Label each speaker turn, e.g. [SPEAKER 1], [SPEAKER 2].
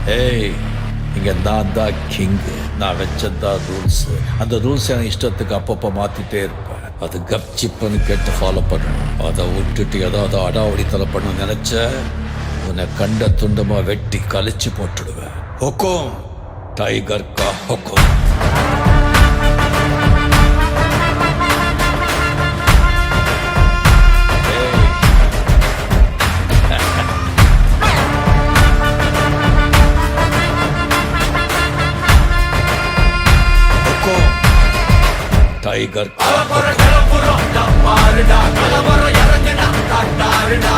[SPEAKER 1] ஏய், இங்க நான் தான் கிங்கு. நான் வச்சதான் ரூல்ஸ். அந்த ரூல்ஸ் என் இஷ்டத்துக்கு அப்பப்போ மாத்திட்டே இருப்பேன். அது கப்சிப்புன்னு கேட்டு ஃபாலோ பண்ணணும். அதை விட்டுட்டு ஏதாவது அடாவடித்தலை பண்ண நினைச்ச உன்னை கண்ட துண்டமா வெட்டி கழிச்சு போட்டுடுவேன். ஹொக்கும், டைகர் கா ஹொக்கும். டைகர்
[SPEAKER 2] கலவர இறங்குனா காட்டாருடா